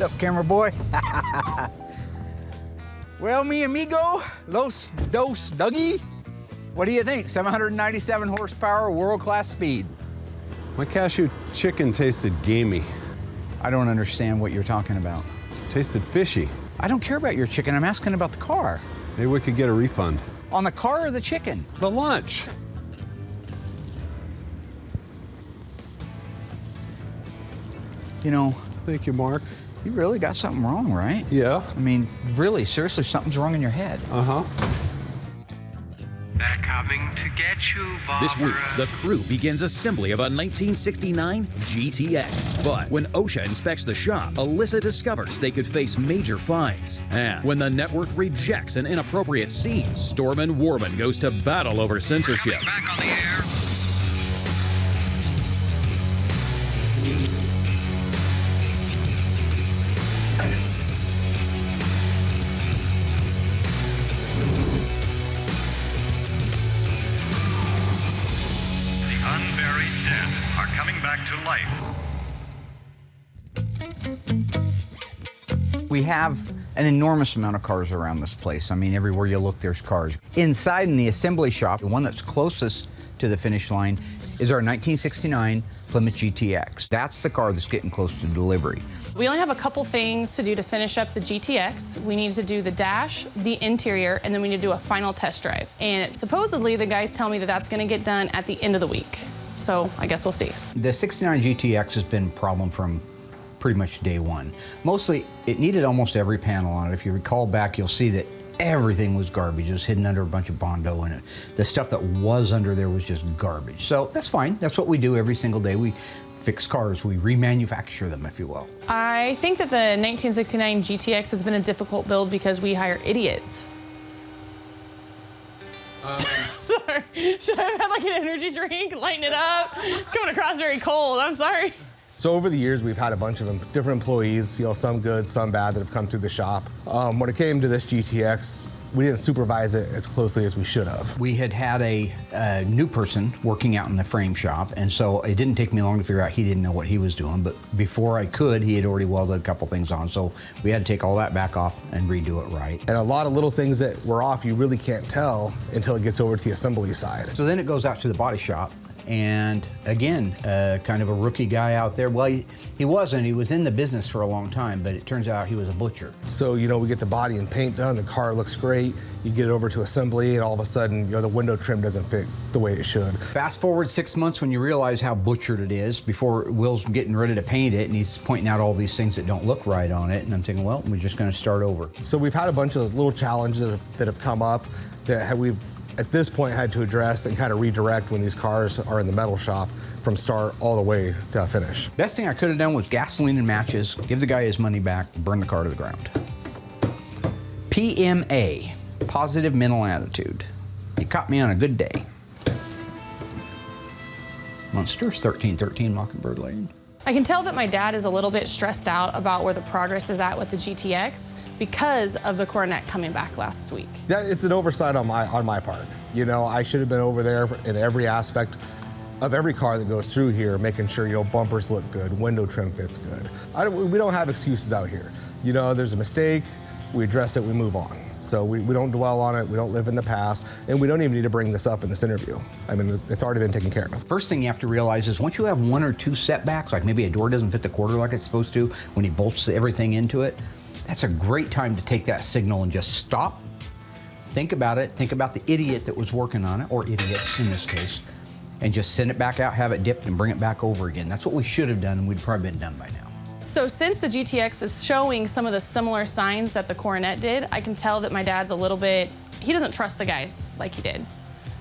What's up, camera boy? Well, mi amigo, los dos Dougie. What do you think? 797 horsepower, world-class speed. My cashew chicken tasted gamey. I don't understand what you're talking about. Tasted fishy. I don't care about your chicken. I'm asking about the car. Maybe we could get a refund. On the car or the chicken? The lunch. You know, Thank you, Mark. you really got something wrong, right? Yeah. I mean, really, seriously, something's wrong in your head. Uh-huh. They're coming to get you, Barbara. This week, the crew begins assembly of a 1969 GTX. But when OSHA inspects the shop, Alyssa discovers they could face major fines. And when the network rejects an inappropriate scene, Stormin Warman goes to battle over censorship. Coming back on the air. The unburied dead are coming back to life. We have an enormous amount of cars around this place. I mean, everywhere you look, there's cars. Inside in the assembly shop, the one that's closest to the finish line is our 1969 Plymouth GTX. That's the car that's getting close to delivery. We only have a couple things to do to finish up the GTX. We need to do the dash, the interior, and then we need to do a final test drive. And supposedly the guys tell me that that's gonna get done at the end of the week. So I guess we'll see. The 69 GTX has been a problem from pretty much day one. Mostly, it needed almost every panel on it. If you recall back, you'll see that everything was garbage. It was hidden under a bunch of Bondo, and the stuff that was under there was just garbage. So that's fine. That's what we do every single day. We fix cars. We remanufacture them, if you will. I think that the 1969 GTX has been a difficult build because we hire idiots. Sorry, should I have had like an energy drink, lighten it up? Coming across very cold, I'm sorry. So over the years, we've had a bunch of different employees, you know, some good, some bad, that have come through the shop. When it came to this GTX, we didn't supervise it as closely as we should have. We had a new person working out in the frame shop, and so it didn't take me long to figure out he didn't know what he was doing, but before I could, he had already welded a couple things on, so we had to take all that back off and redo it right. And a lot of little things that were off, you really can't tell until it gets over to the assembly side. So then it goes out to the body shop, and again, kind of a rookie guy out there. Well, he wasn't. He was in the business for a long time, but it turns out he was a butcher. So, you know, we get the body and paint done, the car looks great, you get it over to assembly, and all of a sudden, you know, the window trim doesn't fit the way it should. Fast forward 6 months when you realize how butchered it is, before Will's getting ready to paint it, and he's pointing out all these things that don't look right on it, and I'm thinking, well, we're just gonna start over. So we've had a bunch of little challenges that have come up that we've, at this point, had to address and kind of redirect when these cars are in the metal shop from start all the way to finish. Best thing I could have done was gasoline and matches, give the guy his money back, burn the car to the ground. PMA, positive mental attitude. You caught me on a good day. Monsters, 1313 Mockingbird Lane. I can tell that my dad is a little bit stressed out about where the progress is at with the GTX because of the Coronet coming back last week. That, it's an oversight on my part. You know, I should have been over there in every aspect of every car that goes through here, making sure, you know, bumpers look good, window trim fits good. We don't have excuses out here. You know, there's a mistake, we address it, we move on. So we don't dwell on it, we don't live in the past, and we don't even need to bring this up in this interview. I mean, it's already been taken care of. First thing you have to realize is once you have one or two setbacks, like maybe a door doesn't fit the quarter like it's supposed to, when he bolts everything into it, that's a great time to take that signal and just stop, think about it, think about the idiot that was working on it, or idiots in this case, and just send it back out, have it dipped, and bring it back over again. That's what we should have done, and we'd probably been done by now. So since the GTX is showing some of the similar signs that the Coronet did, I can tell that my dad's a little bit, he doesn't trust the guys like he did.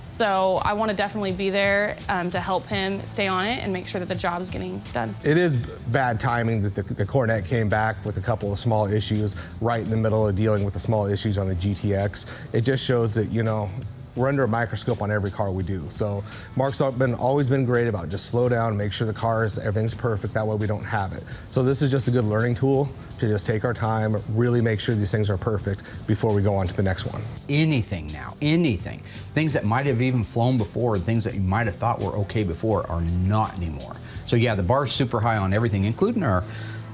So I want to definitely be there to help him stay on it and make sure that the job's getting done. It is bad timing that the Coronet came back with a couple of small issues right in the middle of dealing with the small issues on the GTX. It just shows that, you know, we're under a microscope on every car we do. So Mark's always been great about just slow down, make sure the cars, everything's perfect, that way we don't have it. So this is just a good learning tool to just take our time, really make sure these things are perfect before we go on to the next one. Anything now, anything. Things that might have even flown before and things that you might have thought were okay before are not anymore. So yeah, the bar's super high on everything, including our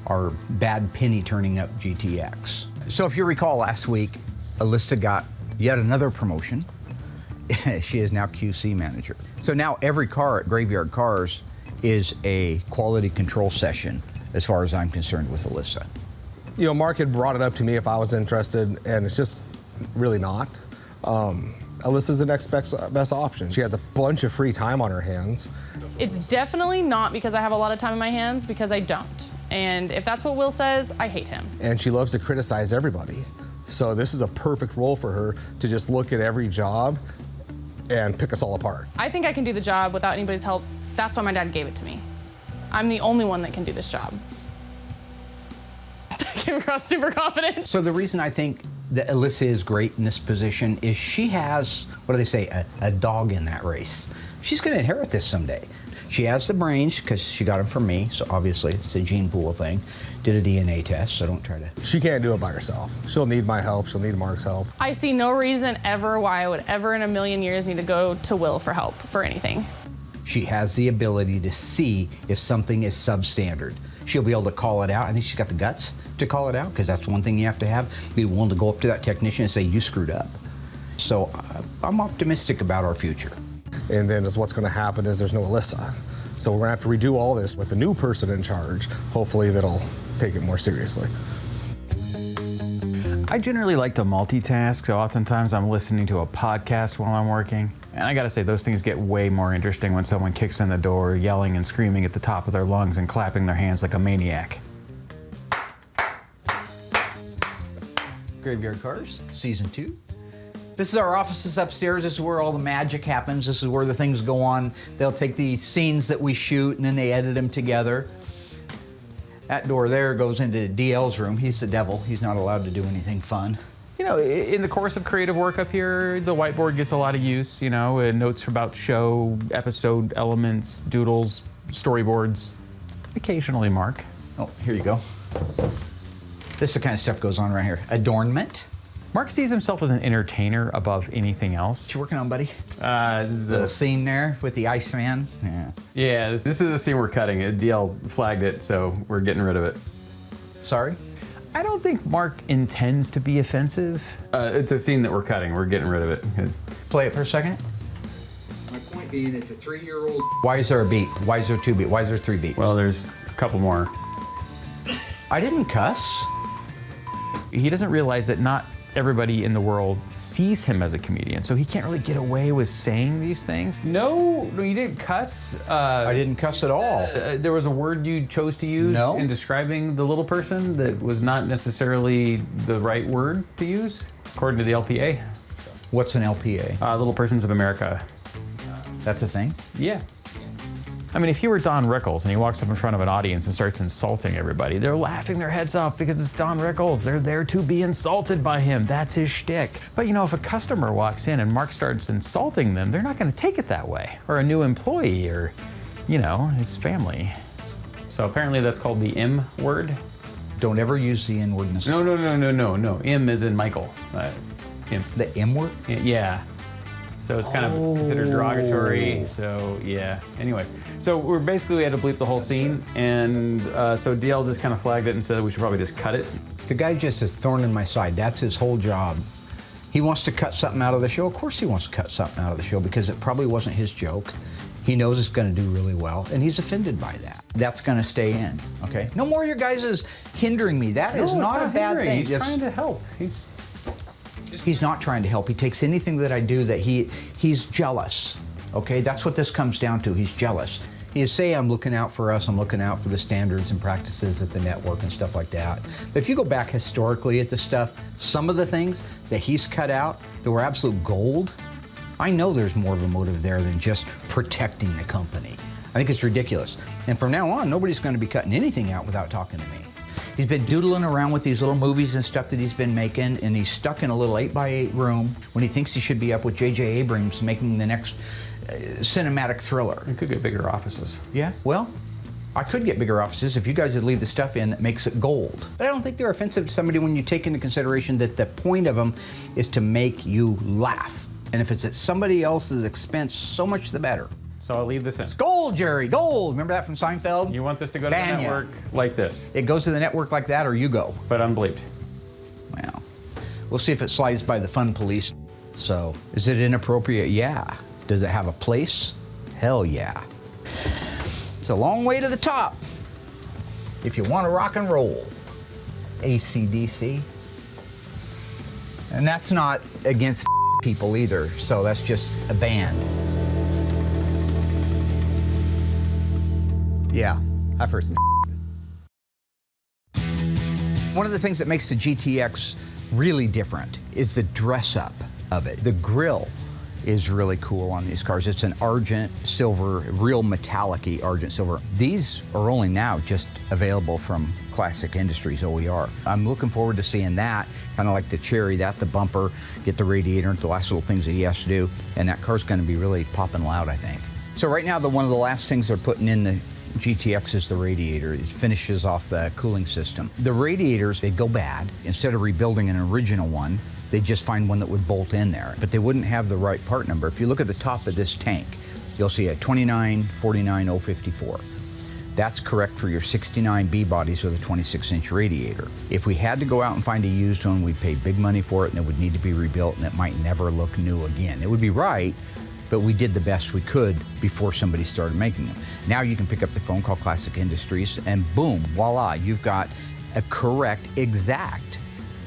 our bad penny turning up GTX. So if you recall last week, Alyssa got yet another promotion. She is now QC manager. So now every car at Graveyard Carz is a quality control session as far as I'm concerned with Alyssa. You know, Mark had brought it up to me if I was interested, and it's just really not. Alyssa's the next best option. She has a bunch of free time on her hands. It's definitely not because I have a lot of time in my hands, because I don't. And if that's what Will says, I hate him. And she loves to criticize everybody. So this is a perfect role for her to just look at every job and pick us all apart. I think I can do the job without anybody's help. That's why my dad gave it to me. I'm the only one that can do this job. I came across super confident. So the reason I think that Alyssa is great in this position is she has, what do they say, a dog in that race. She's going to inherit this someday. She has the brains because she got them from me, so obviously it's a gene pool thing. Did a DNA test, so don't try to. She can't do it by herself. She'll need my help. She'll need Mark's help. I see no reason ever why I would ever in a million years need to go to Will for help for anything. She has the ability to see if something is substandard. She'll be able to call it out. I think she's got the guts to call it out, because that's one thing you have to have. Be willing to go up to that technician and say, you screwed up. So I'm optimistic about our future. And then what's going to happen is there's no Alyssa. So we're going to have to redo all this with the new person in charge. Hopefully that'll take it more seriously. I generally like to multitask, so oftentimes I'm listening to a podcast while I'm working. And I gotta say, those things get way more interesting when someone kicks in the door, yelling and screaming at the top of their lungs and clapping their hands like a maniac. Graveyard Carz, Season 2. This is our offices upstairs. This is where all the magic happens. This is where the things go on. They'll take the scenes that we shoot and then they edit them together. That door there goes into DL's room. He's the devil. He's not allowed to do anything fun. You know, in the course of creative work up here, the whiteboard gets a lot of use, you know, notes about show, episode elements, doodles, storyboards, occasionally Mark. Oh, here you go. This is the kind of stuff goes on right here. Adornment. Mark sees himself as an entertainer above anything else. What you working on, buddy? This is Little scene there with the Iceman. Yeah. Yeah, this is the scene we're cutting. DL flagged it, so we're getting rid of it. Sorry? I don't think Mark intends to be offensive. It's a scene that we're cutting. We're getting rid of it. Play it for a second. My point being, it's a 3-year-old. Why is there a beat? Why is there 2 beats? Why is there 3 beats? Well, there's a couple more. I didn't cuss. He doesn't realize that not everybody in the world sees him as a comedian, so he can't really get away with saying these things. No, you didn't cuss. I didn't cuss at all. There was a word you chose to use in describing the little person that was not necessarily the right word to use, according to the LPA. What's an LPA? Little Persons of America. That's a thing? Yeah. I mean, if you were Don Rickles and he walks up in front of an audience and starts insulting everybody, they're laughing their heads off because it's Don Rickles. They're there to be insulted by him. That's his shtick. But you know, if a customer walks in and Mark starts insulting them, they're not going to take it that way. Or a new employee, or, you know, his family. So apparently that's called the M word. Don't ever use the N word in this. No. M as in Michael. M. The M word? Yeah. So it's kind of considered derogatory, so yeah. Anyways, so we had to bleep the whole scene, and so DL just kind of flagged it and said we should probably just cut it. The guy just is a thorn in my side. That's his whole job. He wants to cut something out of the show. Of course he wants to cut something out of the show because it probably wasn't his joke. He knows it's going to do really well, and he's offended by that. That's going to stay in, okay? No more of your guys is hindering me. That is not a bad thing. He's trying to help. He's not trying to help. He takes anything that I do that he's jealous, okay? That's what this comes down to. He's jealous. You say I'm looking out for us, I'm looking out for the standards and practices at the network and stuff like that. But if you go back historically at the stuff, some of the things that he's cut out that were absolute gold, I know there's more of a motive there than just protecting the company. I think it's ridiculous. And from now on, nobody's going to be cutting anything out without talking to me. He's been doodling around with these little movies and stuff that he's been making, and he's stuck in a little 8x8 room when he thinks he should be up with J.J. Abrams making the next cinematic thriller. You could get bigger offices. Yeah, well, I could get bigger offices if you guys would leave the stuff in that makes it gold. But I don't think they're offensive to somebody when you take into consideration that the point of them is to make you laugh. And if it's at somebody else's expense, so much the better. So I'll leave this in. Gold, Jerry, gold. Remember that from Seinfeld? You want this to go to the Banya. network like this, It goes to the network like that, or you go. but unbleeped. Well, we'll see if it slides by the fun police. So, is it inappropriate? Yeah. Does it have a place? Hell yeah. It's a long way to the top. If you want to rock and roll. AC/DC. And that's not against people either, so that's just a band. Yeah, I've heard some. One of the things that makes the GTX really different is the dress up of it. The grille is really cool on these cars. It's an argent silver, real metallic-y argent silver. These are only now just available from Classic Industries OER. I'm looking forward to seeing that, kind of like the Cherry, the bumper, get the radiator, and the last little things that he has to do, and that car's gonna be really popping loud, I think. So right now, one of the last things they're putting in the GTX is the radiator. It finishes off the cooling system. The radiators, they go bad. Instead of rebuilding an original one, they just find one that would bolt in there, but they wouldn't have the right part number. If you look at the top of this tank, you'll see a 2949054. That's correct for your 69 B bodies with a 26-inch radiator. If we had to go out and find a used one, we'd pay big money for it, and it would need to be rebuilt, and it might never look new again. It would be right, but we did the best we could before somebody started making them. Now you can pick up the phone, call Classic Industries, and boom, voila, you've got a correct, exact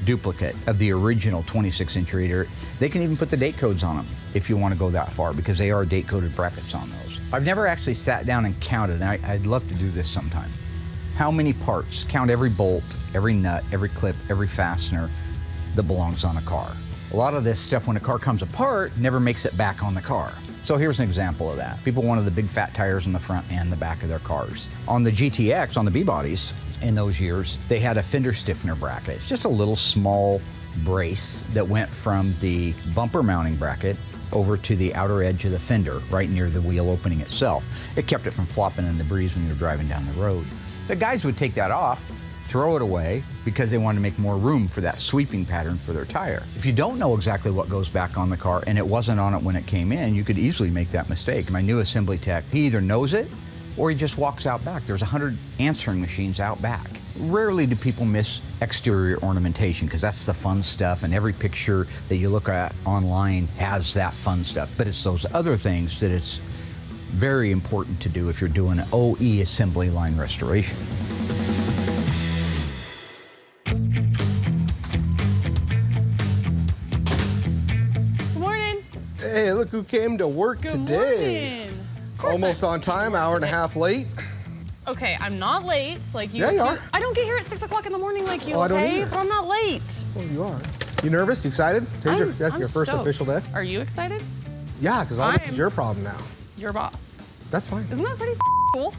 duplicate of the original 26-inch radiator. They can even put the date codes on them if you want to go that far, because they are date-coded brackets on those. I've never actually sat down and counted, and I'd love to do this sometime. How many parts, count every bolt, every nut, every clip, every fastener that belongs on a car. A lot of this stuff, when a car comes apart, never makes it back on the car. So here's an example of that. People wanted the big fat tires in the front and the back of their cars. On the GTX, on the B-bodies, in those years, they had a fender stiffener bracket. It's just a little small brace that went from the bumper mounting bracket over to the outer edge of the fender, right near the wheel opening itself. It kept it from flopping in the breeze when you're driving down the road. The guys would take that off, throw it away, because they wanted to make more room for that sweeping pattern for their tire. If you don't know exactly what goes back on the car and it wasn't on it when it came in, you could easily make that mistake. My new assembly tech, he either knows it or he just walks out back. There's 100 answering machines out back. Rarely do people miss exterior ornamentation, because that's the fun stuff, and every picture that you look at online has that fun stuff. But it's those other things that it's very important to do if you're doing an OE assembly line restoration. Good morning. Hey, look who came to work Good today. morning. Of course Almost I on came to time, work hour and a today. half late. Okay, I'm not late like you. Yeah, you are. I don't get here at 6 o'clock in the morning like you, Oh, I don't okay? either. But I'm not late. Well, you are. You nervous? You excited? Today's that's I'm your first stoked. official day? Are you excited? Yeah, because all this is I'm- your problem now. Your boss. That's fine. Isn't that pretty cool?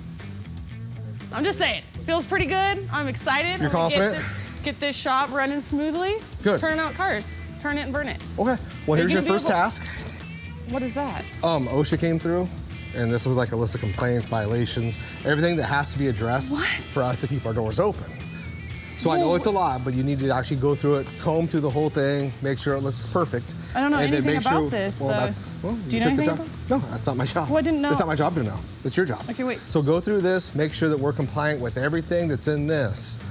I'm just saying. Feels pretty good. I'm excited. You're I'm gonna confident? Get this shop running smoothly. Good. Turn out cars. Turn it and burn it. Okay. Well, Are here's you your gonna be first able- task. What is that? OSHA came through, and this was like a list of complaints, violations, everything that has to be addressed What? for us to keep our doors open. So I know Well, it's a lot, but you need to actually go through it, comb through the whole thing, make sure it looks perfect. I don't know and then anything make about sure, this, Well, though. that's well, Do you know took the anything job. No, that's not my job. Well, I didn't know. It's not my job to know. It's your job. Okay, wait. So go through this, make sure that we're compliant with everything that's in this.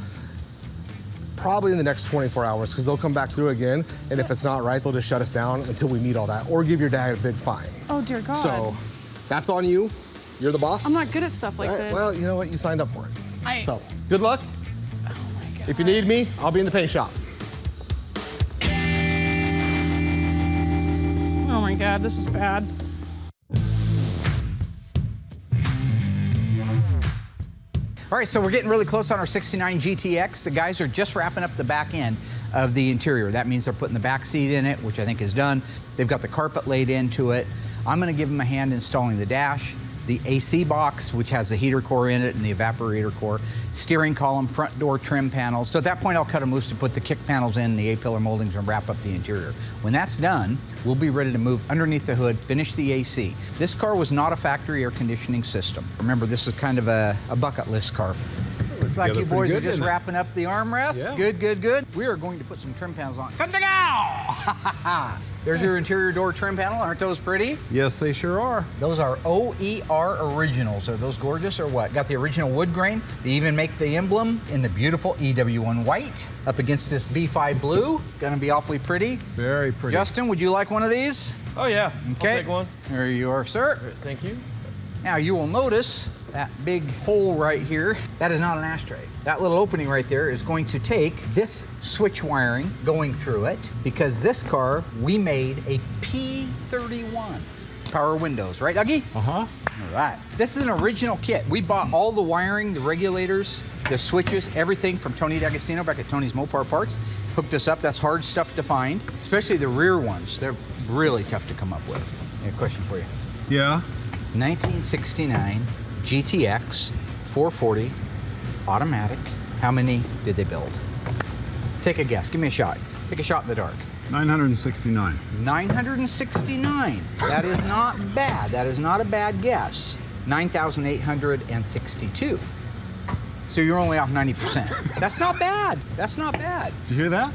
Probably in the next 24 hours, because they'll come back through again, and if it's not right, they'll just shut us down until we meet all that, or give your dad a big fine. Oh dear God. So that's on you. You're the boss. I'm not good at stuff like All right, this. Well, you know what? You signed up for it. So good luck. Oh my God. If you need me, I'll be in the paint shop. Oh my God, this is bad. All right, so we're getting really close on our 69 GTX. The guys are just wrapping up the back end of the interior. That means they're putting the back seat in it, which I think is done. They've got the carpet laid into it. I'm gonna give them a hand installing the dash, the AC box, which has the heater core in it and the evaporator core, steering column, front door trim panels. So at that point, I'll cut them loose to put the kick panels in, the A-pillar moldings, and wrap up the interior. When that's done, we'll be ready to move underneath the hood, finish the AC. This car was not a factory air conditioning system. Remember, this is kind of a bucket list car. Looks like together you pretty boys good, are just didn't it? wrapping up the armrests. Yeah. Good, good, good. We are going to put some trim panels on. There's your interior door trim panel. Aren't those pretty? Yes, they sure are. Those are OER originals. Are those gorgeous or what? Got the original wood grain. They even make the emblem in the beautiful EW1 white up against this B5 blue. Gonna be awfully pretty. Very pretty. Justin, would you like one of these? Oh yeah, Okay. I'll take one. There you are, sir. Thank you. Now you will notice that big hole right here. That is not an ashtray. That little opening right there is going to take this switch wiring going through it, because this car, we made a P31. Power windows, right, Dougie? Uh-huh. All right. This is an original kit. We bought all the wiring, the regulators, the switches, everything from Tony D'Agostino back at Tony's Mopar Parts. Hooked us up. That's hard stuff to find, especially the rear ones. They're really tough to come up with. I have a question for you. Yeah. 1969 GTX 440 automatic. How many did they build? Take a guess. Give me a shot. Take a shot in the dark. 969. 969. That is not bad. That is not a bad guess. 9,862. So you're only off 90%. That's not bad. That's not bad. Did you hear that?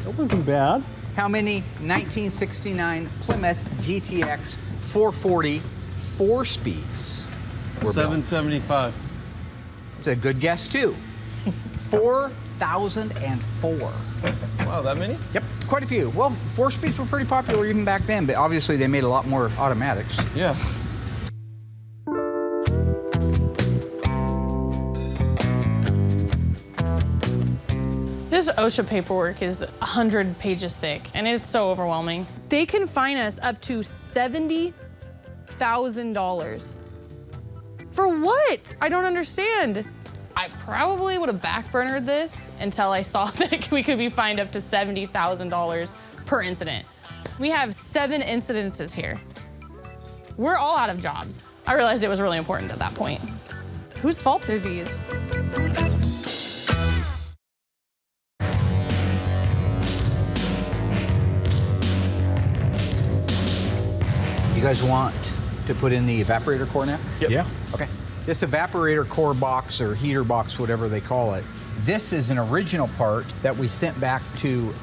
That wasn't bad. How many 1969 Plymouth GTX 440 4 speeds were built? 775. It's a good guess too. 4,004. Wow, that many? Yep, quite a few. Well, 4 speeds were pretty popular even back then, but obviously they made a lot more automatics. Yeah. This OSHA paperwork is 100 pages thick, and it's so overwhelming. They can fine us up to $70,000. For what? I don't understand. I probably would have backburnered this until I saw that we could be fined up to $70,000 per incident. We have 7 incidences here. We're all out of jobs. I realized it was really important at that point. Whose fault are these? You guys want to put in the evaporator core now? Yep. Yeah. Okay. This evaporator core box or heater box, whatever they call it, this is an original part that we sent back to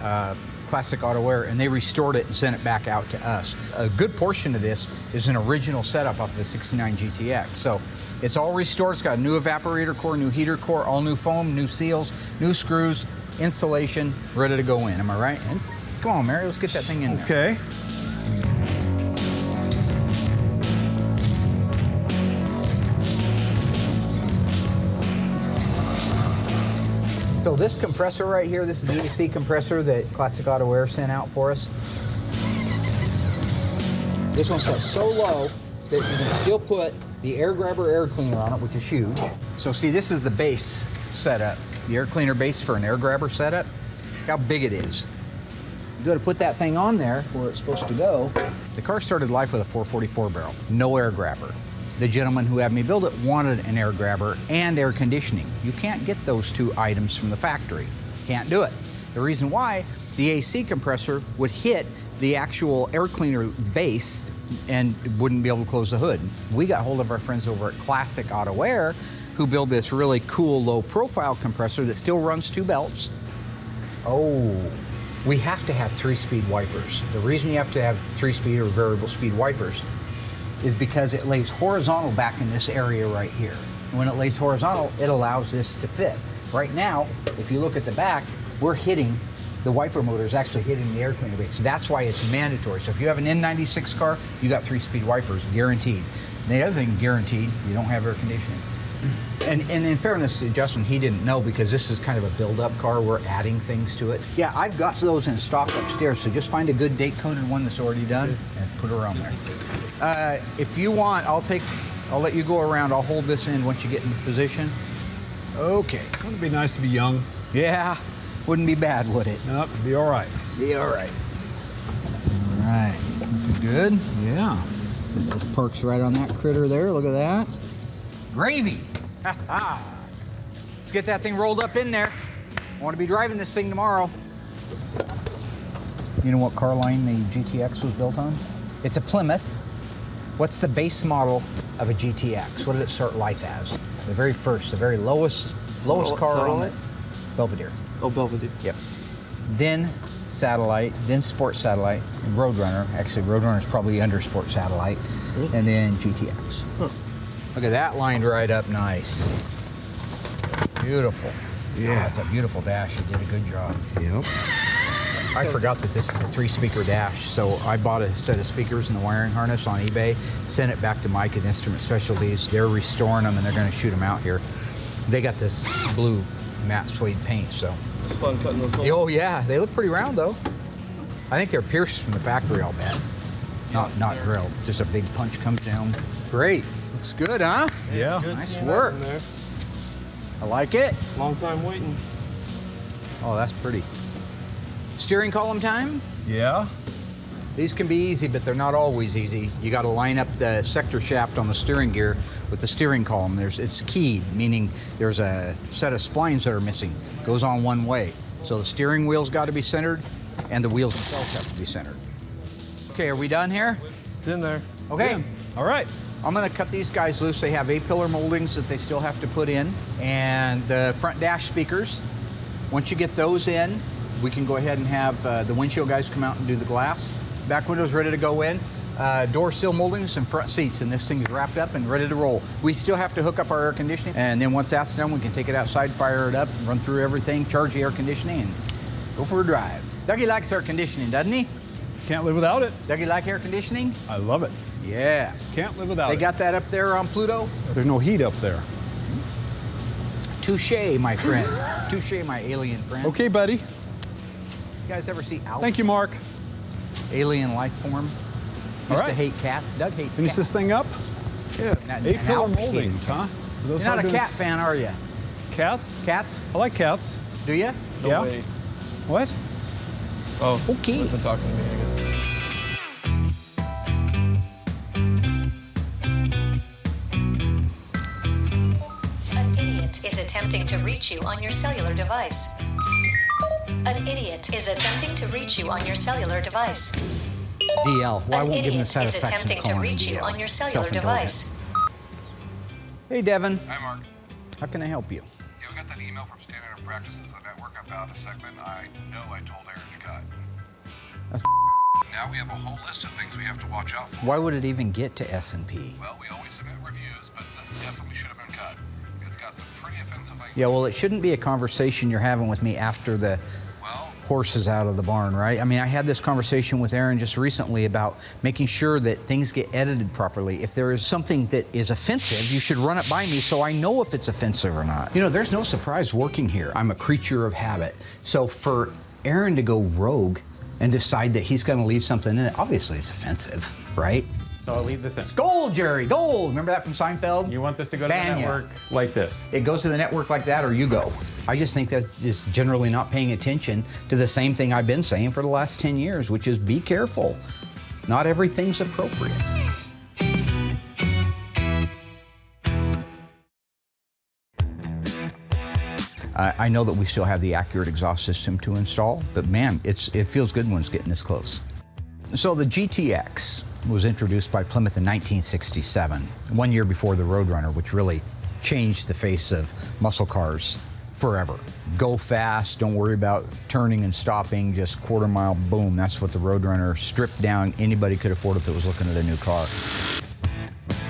Classic Auto Air, and they restored it and sent it back out to us. A good portion of this is an original setup off of the 69 GTX. So it's all restored. It's got a new evaporator core, new heater core, all new foam, new seals, new screws, insulation, ready to go in. Am I right? And come on, Mary, let's get that thing in there. Okay. So this compressor right here, this is the AC compressor that Classic Auto Air sent out for us. This one's set so low that you can still put the air grabber air cleaner on it, which is huge. So see, this is the base setup. The air cleaner base for an air grabber setup. Look how big it is. You go to put that thing on there where it's supposed to go. The car started life with a 444 barrel, no air grabber. The gentleman who had me build it wanted an air grabber and air conditioning. You can't get those 2 items from the factory. Can't do it. The reason why, the AC compressor would hit the actual air cleaner base and wouldn't be able to close the hood. We got hold of our friends over at Classic Auto Air who build this really cool low profile compressor that still runs 2 belts. Oh, we have to have 3-speed wipers. The reason you have to have 3-speed or variable speed wipers is because it lays horizontal back in this area right here. When it lays horizontal, it allows this to fit. Right now, if you look at the back, we're hitting, the wiper motor is actually hitting the air cleaner base. That's why it's mandatory. So if you have an N96 car, you got 3-speed wipers, guaranteed. And the other thing, guaranteed, you don't have air conditioning. And in fairness to Justin, he didn't know because this is kind of a build-up car. We're adding things to it. Yeah, I've got those in stock upstairs, so just find a good date-coded one that's already done and put her on there. If you want, I'll let you go around. I'll hold this in once you get into position. Okay. Wouldn't it be nice to be young? Yeah, wouldn't be bad, would it? Nope, it'd be all right. Be all right. All right, good. Yeah. Those perks right on that critter there. Look at that. Gravy. Let's get that thing rolled up in there. I want to be driving this thing tomorrow. You know what car line the GTX was built on? It's a Plymouth. What's the base model of a GTX? What did it start life as? The very first, the very lowest car on it? Belvedere. Oh, Belvedere. Yep. Then Satellite, then Sport Satellite, and Roadrunner. Actually, Roadrunner is probably under Sport Satellite, and then GTX. Look at that, lined right up nice. Beautiful. Yeah, it's a beautiful dash. You did a good job. Yep. I forgot that this is a 3-speaker dash, so I bought a set of speakers and the wiring harness on eBay, sent it back to Mike at Instrument Specialties. They're restoring them and they're going to shoot them out here. They got this blue matte suede paint, so. It's fun cutting those holes. Oh yeah, they look pretty round though. I think they're pierced from the factory, I'll bet. Not drilled. Just a big punch comes down. Great. Looks good, huh? Yeah. Good Nice seeing work. that in there. I like it. Long time waiting. Oh, that's pretty. Steering column time? Yeah. These can be easy, but they're not always easy. You got to line up the sector shaft on the steering gear with the steering column. It's keyed, meaning there's a set of splines that are missing. Goes on one way. So the steering wheel's got to be centered, and the wheels themselves have to be centered. Okay, are we done here? It's in there. Okay. All right. I'm going to cut these guys loose. They have A-pillar moldings that they still have to put in, and the front dash speakers. Once you get those in, we can go ahead and have the windshield guys come out and do the glass. Back window's ready to go in. Door sill moldings and front seats, and this thing's wrapped up and ready to roll. We still have to hook up our air conditioning, and then once that's done, we can take it outside, fire it up, run through everything, charge the air conditioning, and go for a drive. Dougie likes air conditioning, doesn't he? Can't live without it. Dougie like air conditioning? I love it. Yeah. Can't live without They it. got that up there on Pluto? There's no heat up there. Touche, my friend. Touche, my alien friend. Okay, buddy. You guys ever see Alf? Thank you, Mark. Alien life form. Used All to right. hate cats. Doug hates Finish cats. this thing up. Yeah. And A-pillar Alf moldings, hates huh? cats. Are those You're not how a to cat do fan, are you? this? Cats? Cats? I like cats. Do you? No Yeah. way. What? Oh, Okay. Wasn't talking to me, I guess. An idiot is attempting to reach you on your cellular device. An idiot is attempting to reach you on your cellular device. DL. Well, I An won't give him the idiot is satisfaction attempting of to calling him reach you DL. on your cellular Self-indulgent. device. Hey, Devin. Hi, Mark. How can I help you? Yeah, we got that email from Standard and Practices of the Network about a segment I know I told Aaron to cut. That's Now we have a whole list of things we have to watch out for. Why would it even get to S&P? Well, we always submit reviews, but this definitely should have been cut. It's got some pretty offensive language. Yeah, well, it shouldn't be a conversation you're having with me after the Well, horse is out of the barn, right? I mean, I had this conversation with Aaron just recently about making sure that things get edited properly. If there is something that is offensive, you should run it by me so I know if it's offensive or not. You know, there's no surprise working here. I'm a creature of habit. So for Aaron to go rogue and decide that he's going to leave something in it, obviously it's offensive, right? So I'll leave this in. Gold, Jerry, gold. Remember that from Seinfeld? You want this to go to the Banya. network like this. It goes to the network like that, or you go. I just think that's just generally not paying attention to the same thing I've been saying for the last 10 years, which is be careful. Not everything's appropriate. I know that we still have the accurate exhaust system to install, but man, it feels good when it's getting this close. So the GTX was introduced by Plymouth in 1967, 1 year before the Roadrunner, which really changed the face of muscle cars forever. Go fast, don't worry about turning and stopping, just quarter mile, boom. That's what the Roadrunner stripped down. Anybody could afford it that was looking at a new car.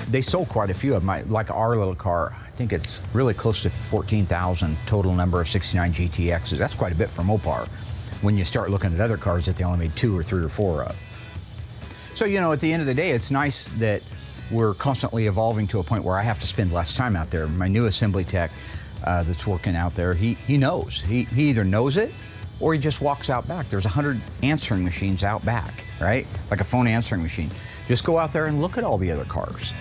They sold quite a few of them, like our little car. I think it's really close to 14,000 total number of 69 GTXs. That's quite a bit for Mopar when you start looking at other cars that they only made 2 or 3 or 4 of. So, you know, at the end of the day, it's nice that we're constantly evolving to a point where I have to spend less time out there. My new assembly tech that's working out there, he knows. He either knows it or he just walks out back. There's 100 answering machines out back, right? Like a phone answering machine. Just go out there and look at all the other cars.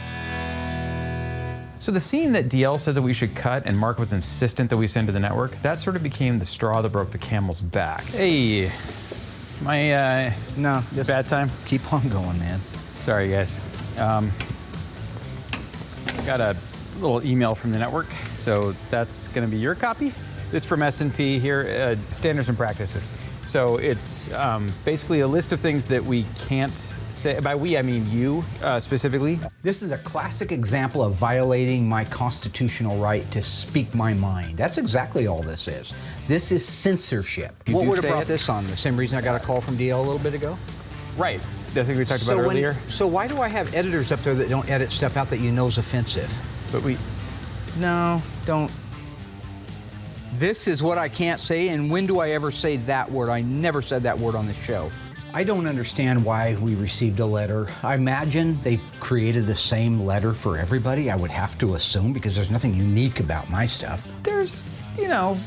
So the scene that DL said that we should cut and Mark was insistent that we send to the network, that sort of became the straw that broke the camel's back. Hey, my No, just bad time? keep on going, man. Sorry, guys. Got a little email from the network, so that's going to be your copy. It's from S&P here, Standards and Practices. So it's basically a list of things that we can't say, by we I mean you specifically. This is a classic example of violating my constitutional right to speak my mind. That's exactly all this is. This is censorship. You What do would have say brought it? this on? The same reason I got a call from DL a little bit ago? Right. I think we talked about earlier. So why do I have editors up there that don't edit stuff out that you know is offensive? But we. No, don't. This is what I can't say, and when do I ever say that word? I never said that word on the show. I don't understand why we received a letter. I imagine they created the same letter for everybody, I would have to assume, because there's nothing unique about my stuff. There's, you know,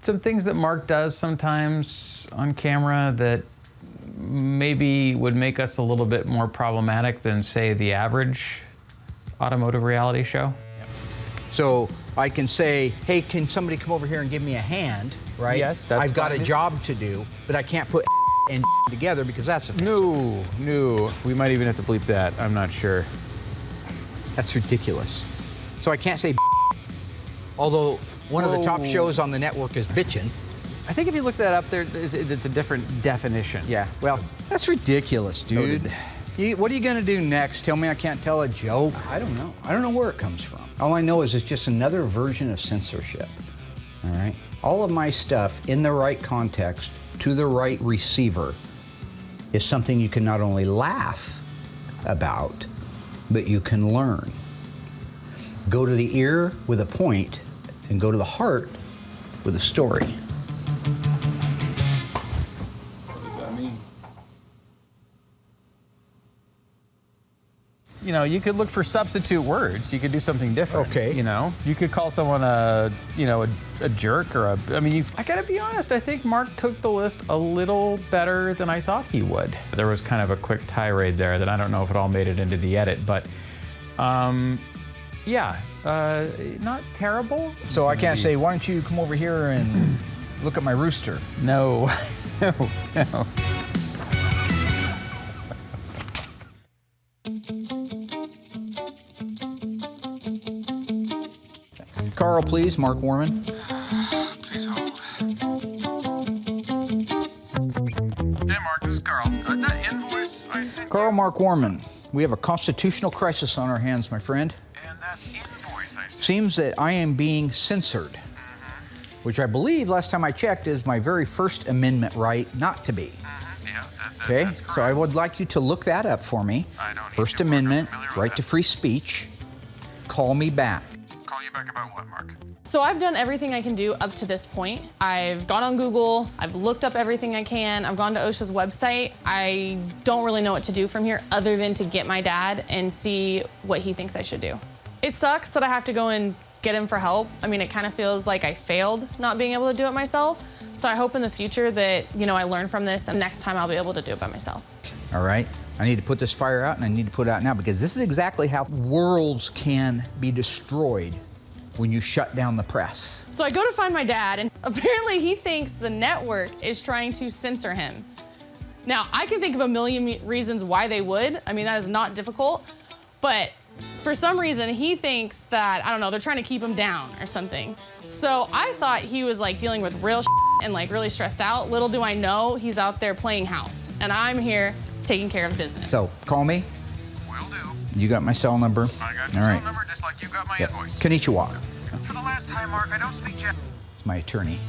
some things that Mark does sometimes on camera that maybe would make us a little bit more problematic than, say, the average automotive reality show. So I can say, hey, can somebody come over here and give me a hand, right? Yes, that's I've got fine. a job to do, but I can't put and together because that's offensive. No. We might even have to bleep that. I'm not sure. That's ridiculous. So I can't say although one of the top shows on the network is bitchin'. I think if you look that up there, it's a different definition. Yeah, well, that's ridiculous, dude. What are you gonna do next? Tell me I can't tell a joke? I don't know. I don't know where it comes from. All I know is it's just another version of censorship, all right? All of my stuff in the right context to the right receiver is something you can not only laugh about, but you can learn. Go to the ear with a point and go to the heart with a story. What does that mean? You know, you could look for substitute words. You could do something different. Okay. You know, you could call someone a jerk or I mean, I gotta be honest, I think Mark took the list a little better than I thought he would. There was kind of a quick tirade there that I don't know if it all made it into the edit, but yeah, not terrible. So I can't say, why don't you come over here and look at my rooster? No, no. Carl, please, Mark Warman. Please hold. Hey, Mark, this is Carl. That invoice I sent Carl, Mark Warman. We have a constitutional crisis on our hands, my friend. and that invoice I sent. Seems that I am being censored, which I believe, last time I checked, is my very First Amendment right not to be. Yeah, Okay, that's correct. so I would like you to look that up for me. I don't need First to, Mark. I'm Amendment, familiar with right that. to free speech. Call me back. Call you back about what, Mark? So I've done everything I can do up to this point. I've gone on Google, I've looked up everything I can, I've gone to OSHA's website. I don't really know what to do from here other than to get my dad and see what he thinks I should do. It sucks that I have to go and get him for help. I mean, it kind of feels like I failed not being able to do it myself. So I hope in the future that, you know, I learn from this and next time I'll be able to do it by myself. All right? I need to put this fire out, and I need to put it out now because this is exactly how worlds can be destroyed when you shut down the press. So I go to find my dad, and apparently he thinks the network is trying to censor him. Now, I can think of a million reasons why they would. I mean, that is not difficult. But for some reason, he thinks that, I don't know, they're trying to keep him down or something. So I thought he was like dealing with real and like really stressed out. Little do I know, he's out there playing house. And I'm here taking care of business. So call me. Will do. You got my cell number. I got your All cell right. number just like you got my Yep. invoice. Konnichiwa. For the last time, Mark, I don't speak Japanese. It's my attorney.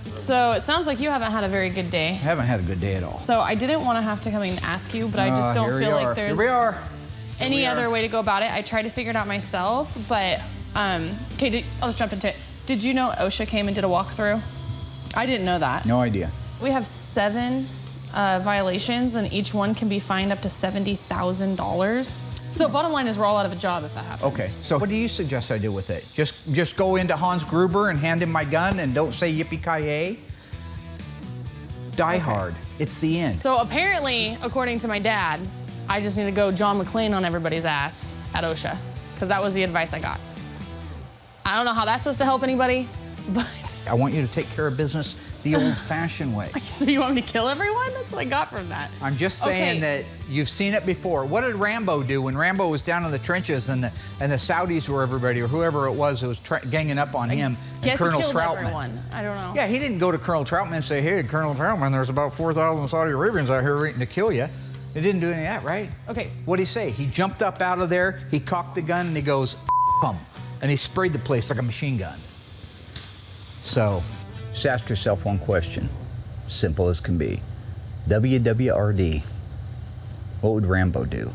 So it sounds like you haven't had a very good day. I haven't had a good day at all. So I didn't want to have to come and ask you, but I just don't Here we feel are. like there's Here we are. any we are. other way to go about it. I tried to figure it out myself, but okay, I'll just jump into it. Did you know OSHA came and did a walkthrough? I didn't know that. No idea. We have 7 violations, and each one can be fined up to $70,000. So bottom line is we're all out of a job if that happens. Okay, so what do you suggest I do with it? Just go into Hans Gruber and hand him my gun and don't say yippee-ki-yay? Die hard. It's the end. So apparently, according to my dad, I just need to go John McClane on everybody's ass at OSHA, because that was the advice I got. I don't know how that's supposed to help anybody, but I want you to take care of business. the old-fashioned way. So you want me to kill everyone? That's what I got from that. I'm just saying Okay. that you've seen it before. What did Rambo do when Rambo was down in the trenches and the Saudis were everybody, or whoever it was who was ganging up on him and Guess Colonel he killed Troutman? everyone. I don't know. Yeah, he didn't go to Colonel Troutman and say, hey, Colonel Troutman, there's about 4,000 Saudi Arabians out here waiting to kill you. He didn't do any of that, right? Okay. What'd he say? He jumped up out of there, he cocked the gun, and he goes, "F 'em," and he sprayed the place like a machine gun. So, just ask yourself one question, simple as can be. WWRD, what would Rambo do?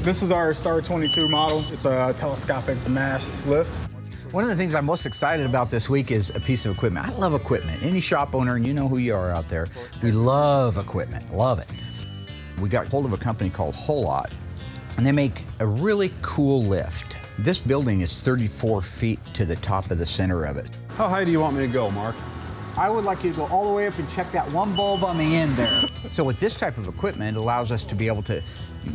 This is our Star 22 model. It's a telescopic mast lift. One of the things I'm most excited about this week is a piece of equipment. I love equipment. Any shop owner, and you know who you are out there, we love equipment, love it. We got hold of a company called Holot, and they make a really cool lift. This building is 34 feet to the top of the center of it. How high do you want me to go, Mark? I would like you to go all the way up and check that one bulb on the end there. So with this type of equipment, it allows us to be able to,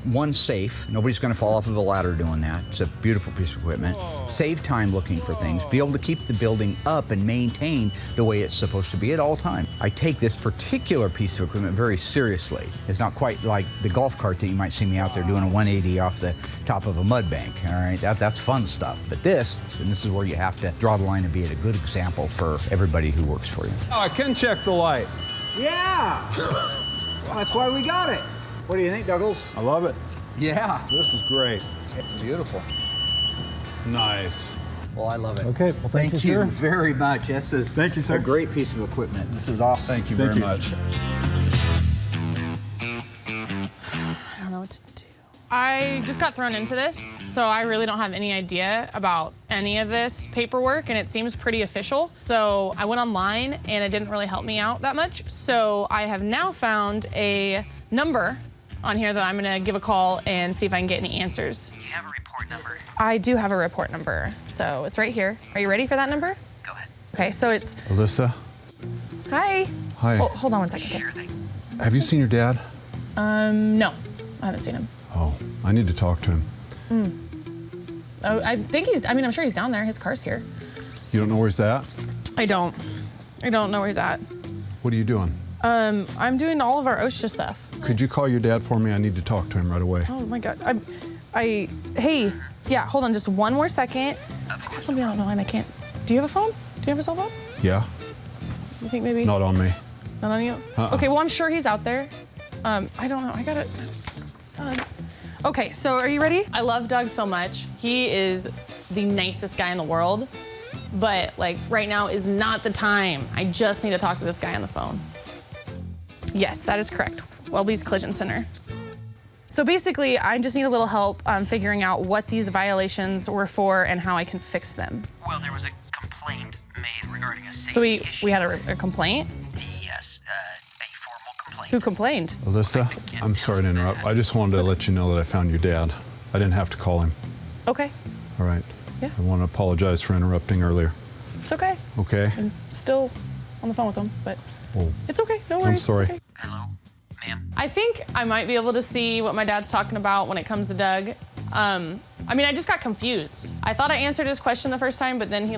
one, safe. Nobody's going to fall off of a ladder doing that. It's a beautiful piece of equipment. Save time looking for things. Be able to keep the building up and maintained the way it's supposed to be at all times. I take this particular piece of equipment very seriously. It's not quite like the golf cart that you might see me out there doing a 180 off the top of a mud bank. All right, that's fun stuff. But this is where you have to draw the line and be a good example for everybody who works for you. Oh, I can check the light. Yeah, that's why we got it. What do you think, Douglas? I love it. Yeah. This is great. Beautiful. Nice. Well, I love it. Okay, well, thank you, you sir. very much. This is Thank you, sir. a great piece of equipment. This is awesome. Thank you very much. I don't know what to do. I just got thrown into this, so I really don't have any idea about any of this paperwork, and it seems pretty official. So I went online, and it didn't really help me out that much. So I have now found a number on here that I'm gonna give a call and see if I can get any answers. Do you have a report number? I do have a report number, so it's right here. Are you ready for that number? Go ahead. Okay, so it's, Alyssa, hi. Hi. Hold on one second. Sure thing. have you seen your dad? No, I haven't seen him. Oh, I need to talk to him. Oh, I'm sure he's down there. His car's here. You don't know where he's at? I don't know where he's at. What are you doing? I'm doing all of our OSHA stuff. Could you call your dad for me? I need to talk to him right away. Oh my God. Hey, yeah, hold on just one more second. I got somebody on the line. I can't. Do you have a phone? Do you have a cell phone? Yeah? You think maybe? Not on me. Not on you? Okay, well, I'm sure he's out there. I don't know. I got it. Okay, so are you ready? I love Doug so much. He is the nicest guy in the world, but like right now is not the time. I just need to talk to this guy on the phone. Yes, that is correct. Welby's Collision Center. So basically, I just need a little help figuring out what these violations were for and how I can fix them. Well, there was a complaint made regarding a safety So issue. we had a complaint? Yes, a formal complaint. Who complained? Alyssa, I'm sorry to interrupt. I just wanted to let you know that I found your dad. I didn't have to call him. Okay, All right? Yeah. I want to apologize for interrupting earlier. it's okay. Okay? I'm still on the phone with him, but Oh, it's okay. No worries. I'm it's sorry. okay. Hello, ma'am. I think I might be able to see what my dad's talking about when it comes to Doug. I just got confused. I thought I answered his question the first time, but then he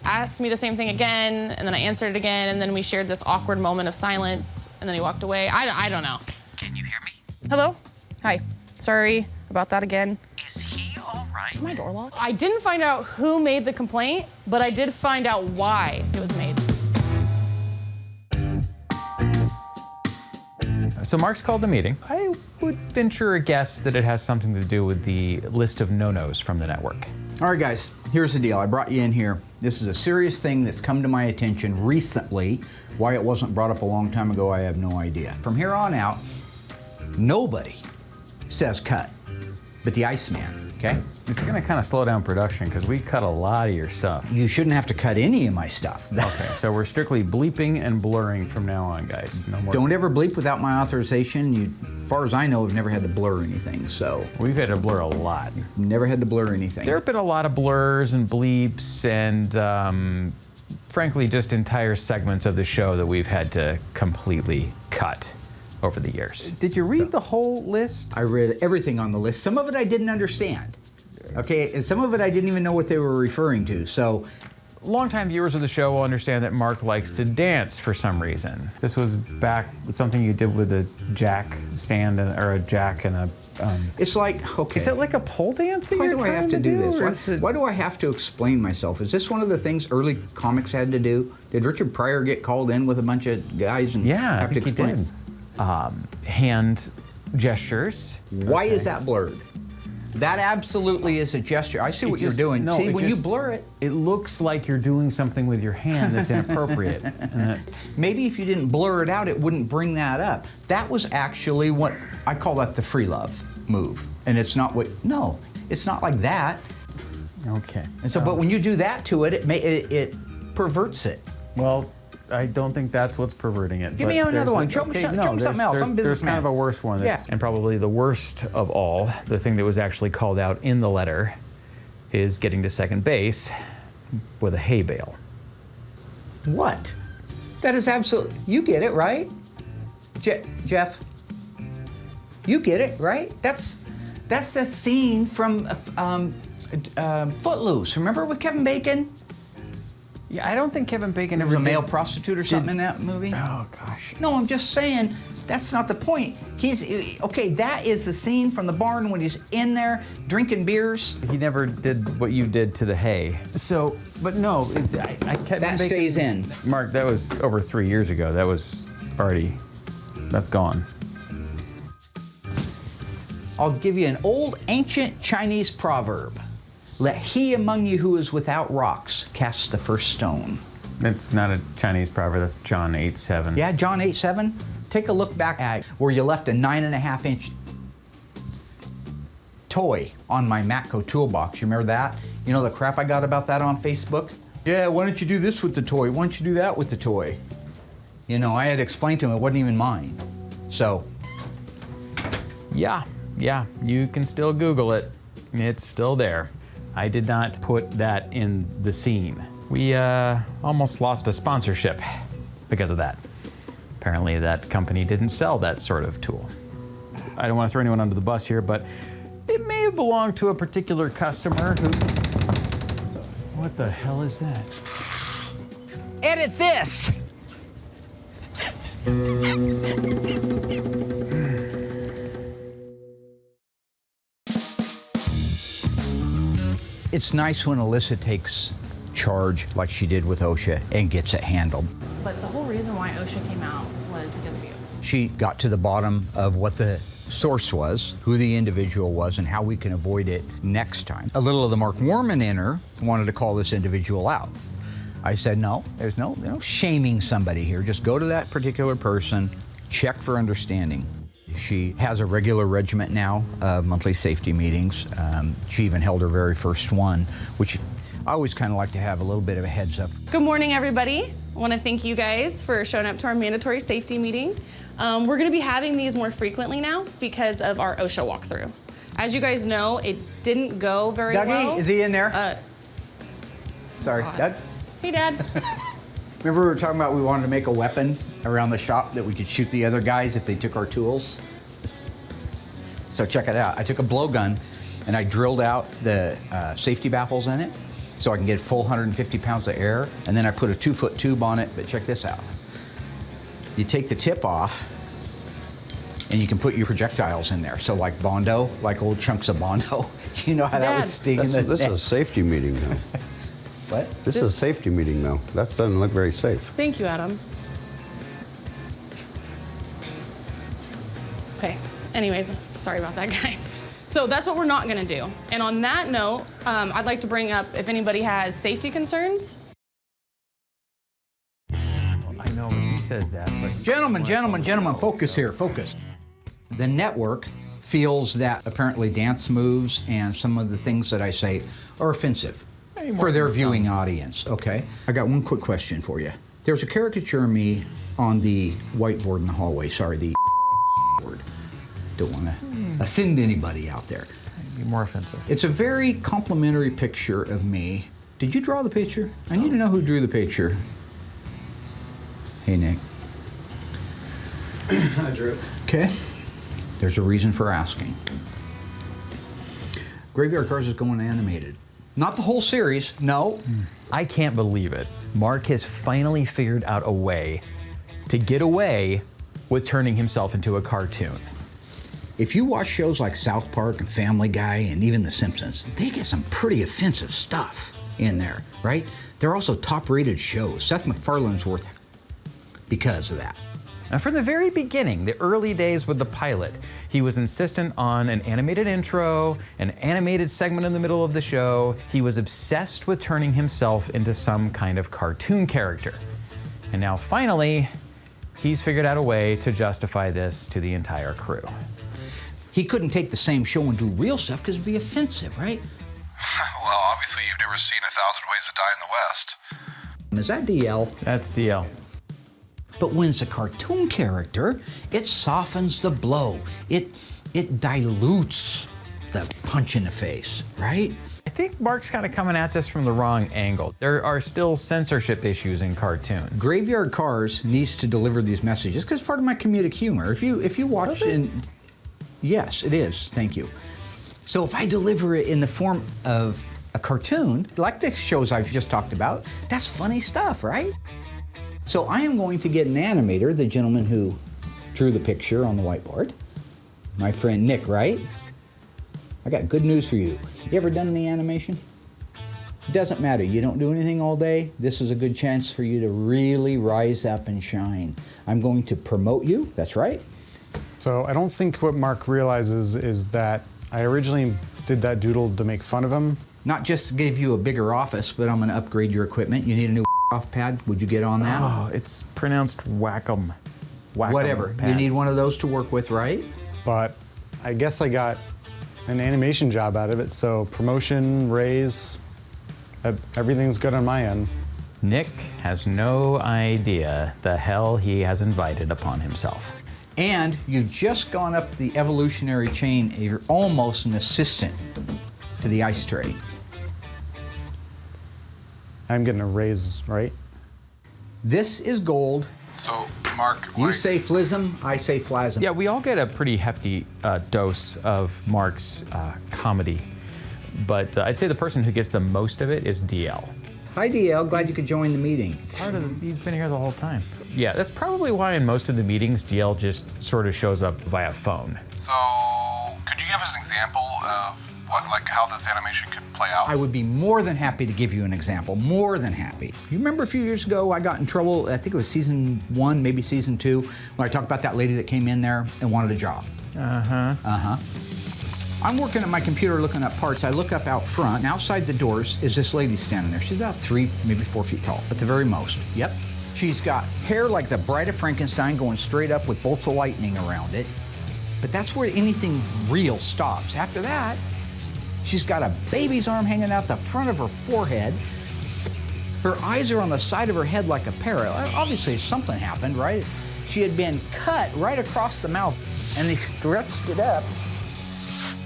asked me the same thing again, and then I answered it again, and then we shared this awkward moment of silence, and then he walked away. I don't know. Can you hear me? Hello? Hi. Sorry about that again. Is he all right? Is my door locked? I didn't find out who made the complaint, but I did find out why it was made. So Mark's called the meeting. I would venture a guess that it has something to do with the list of no-nos from the network. All right, guys, here's the deal. I brought you in here. This is a serious thing that's come to my attention recently. Why it wasn't brought up a long time ago, I have no idea. From here on out, nobody says cut, but the Iceman, okay? It's gonna kind of slow down production because we cut a lot of your stuff. You shouldn't have to cut any of my stuff. Okay, so we're strictly bleeping and blurring from now on, guys. No more. Don't ever bleep without my authorization. You, as far as I know, have never had to blur anything, so. We've had to blur a lot. Never had to blur anything. There have been a lot of blurs and bleeps and frankly, just entire segments of the show that we've had to completely cut. over the years. Did you read the whole list? I read everything on the list. Some of it I didn't understand. Okay, and some of it I didn't even know what they were referring to. So, longtime viewers of the show will understand that Mark likes to dance for some reason. This was back with something you did with a jack stand or a jack and a. It's like, okay. Is it like a pole dance that Why you're do I trying have to to do this? this? Why do I have to explain myself? Is this one of the things early comics had to do? Did Richard Pryor get called in with a bunch of guys and have to explain? He did. Hand gestures. Why is that blurred? That absolutely is a gesture. I see what you're doing. No, see, when you blur it, it looks like you're doing something with your hand that's inappropriate. Maybe if you didn't blur it out, it wouldn't bring that up. That was actually what I call that the free love move. And it's not what, no, it's not like that. Okay. And so, but when you do that to it, it perverts it. Well, I don't think that's what's perverting it. Give me another one. Show me something else. I'm a There's businessman. kind of a worse one. That's, and probably the worst of all, the thing that was actually called out in the letter, is getting to second base with a hay bale. What? That is absolutely, you get it, right? Jeff, you get it, right? That's a scene from Footloose. Remember with Kevin Bacon? Yeah, I don't think Kevin Bacon There ever was a did- male prostitute or something in that movie? Oh, gosh. No, I'm just saying, that's not the point. Okay, that is the scene from the barn when he's in there drinking beers. He never did what you did to the hay. So, but no, That stays in. Mark, that was over 3 years ago. That was already, that's gone. I'll give you an old ancient Chinese proverb. Let he among you who is without rocks cast the first stone. It's not a Chinese proverb, that's John 8:7. Yeah, John 8:7. Take a look back at where you left a 9.5-inch toy on my Matco toolbox. You remember that? You know the crap I got about that on Facebook? Yeah, why don't you do this with the toy? Why don't you do that with the toy? You know, I had explained to him it wasn't even mine. So. Yeah, you can still Google it. It's still there. I did not put that in the scene. We almost lost a sponsorship because of that. Apparently that company didn't sell that sort of tool. I don't want to throw anyone under the bus here, but it may have belonged to a particular customer who... What the hell is that? Edit this! It's nice when Alyssa takes charge like she did with OSHA and gets it handled. But the whole reason why OSHA came out was because of you. She got to the bottom of what the source was, who the individual was, and how we can avoid it next time. A little of the Mark Warman in her wanted to call this individual out. I said, no, there's no shaming somebody here. Just go to that particular person, check for understanding. She has a regular regiment now of monthly safety meetings. She even held her very first one, which I always kind of like to have a little bit of a heads up. Good morning, everybody. I want to thank you guys for showing up to our mandatory safety meeting. We're going to be having these more frequently now because of our OSHA walkthrough. As you guys know, it didn't go very well. Dougie, is he in there? Sorry, Doug? Hey, Dad. Remember we were talking about we wanted to make a weapon around the shop that we could shoot the other guys if they took our tools? So check it out. I took a blowgun and I drilled out the safety baffles in it so I can get full 150 pounds of air, and then I put a 2-foot tube on it, but check this out. You take the tip off and you can put your projectiles in there. So like Bondo, like old chunks of Bondo, you know how that would sting in the This is neck. a safety meeting now. What? This is a safety meeting now. That doesn't look very safe. Thank you, Adam. Okay, anyways, sorry about that, guys. So that's what we're not gonna do. And on that note, I'd like to bring up if anybody has safety concerns. I know he says that, but... Gentlemen, focus here, focus. The network feels that apparently dance moves and some of the things that I say are offensive for their viewing audience, okay? I got one quick question for you. There's a caricature of me on the whiteboard in the hallway, sorry, the board. Don't want to offend anybody out there. Be more offensive. It's a very complimentary picture of me. Did you draw the picture? I need to know who drew the picture. Hey, Nick. Hi, Drew. Okay. There's a reason for asking. Graveyard Carz is going animated. Not the whole series, no. I can't believe it. Mark has finally figured out a way to get away with turning himself into a cartoon. If you watch shows like South Park and Family Guy and even The Simpsons, they get some pretty offensive stuff in there, right? They're also top-rated shows. Seth MacFarlane's worth it because of that. Now, from the very beginning, the early days with the pilot, he was insistent on an animated intro, an animated segment in the middle of the show. He was obsessed with turning himself into some kind of cartoon character. And now, finally, he's figured out a way to justify this to the entire crew. He couldn't take the same show and do real stuff because it'd be offensive, right? Well, obviously you've never seen 1,000 Ways to Die in the West. Is that DL? That's DL. But when it's a cartoon character, it softens the blow. It dilutes the punch in the face, right? I think Mark's kind of coming at this from the wrong angle. There are still censorship issues in cartoons. Graveyard Carz needs to deliver these messages because part of my comedic humor. If you watch in, yes, it is. Thank you. So if I deliver it in the form of a cartoon, like the shows I've just talked about, that's funny stuff, right? So I am going to get an animator, the gentleman who drew the picture on the whiteboard, my friend Nick, right? I got good news for you. You ever done any animation? It doesn't matter. You don't do anything all day. This is a good chance for you to really rise up and shine. I'm going to promote you. That's right. So I don't think what Mark realizes is that I originally did that doodle to make fun of him. Not just to give you a bigger office, but I'm going to upgrade your equipment. You need a new off pad. Would you get on that? Oh, it's pronounced whack-em. Whatever. Pad. You need one of those to work with, right? But I guess I got an animation job out of it, so promotion, raise, everything's good on my end. Nick has no idea the hell he has invited upon himself. And you've just gone up the evolutionary chain. You're almost an assistant to the ice tray. I'm getting a raise, right? This is gold. So, Mark, You say flism, I say flasm. Yeah, we all get a pretty hefty dose of Mark's comedy, but I'd say the person who gets the most of it is DL. Hi, DL. Glad you could join the meeting. He's been here the whole time. Yeah, that's probably why in most of the meetings, DL just sort of shows up via phone. So, could you give us an example of how this animation could play out? I would be more than happy to give you an example. More than happy. You remember a few years ago, I got in trouble, I think it was season 1, maybe season 2, when I talked about that lady that came in there and wanted a job. I'm working at my computer looking up parts. I look up out front, and outside the doors is this lady standing there. She's about 3, maybe 4 feet tall, at the very most. Yep. She's got hair like the Bride of Frankenstein going straight up with bolts of lightning around it. But that's where anything real stops. After that, she's got a baby's arm hanging out the front of her forehead. Her eyes are on the side of her head like a parrot. Obviously, something happened, right? She had been cut right across the mouth, and they stretched it up.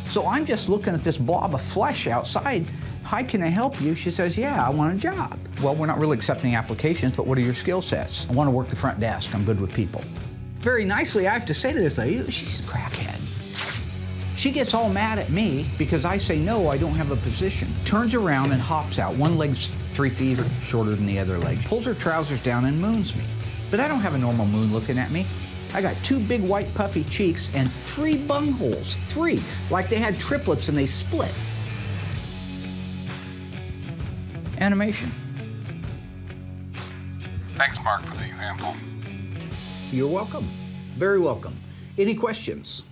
So I'm just looking at this blob of flesh outside. Hi, can I help you? She says, yeah, I want a job. Well, we're not really accepting applications, but what are your skill sets? I want to work the front desk. I'm good with people. Very nicely, I have to say to this lady, she's a crackhead. She gets all mad at me because I say, no, I don't have a position. Turns around and hops out. One leg's 3 feet shorter than the other leg. Pulls her trousers down and moons me. But I don't have a normal moon looking at me. I got 2 big white puffy cheeks and 3 bungholes. 3, like they had triplets and they split. Animation. Thanks, Mark, for the example. You're welcome. Very welcome. Any questions?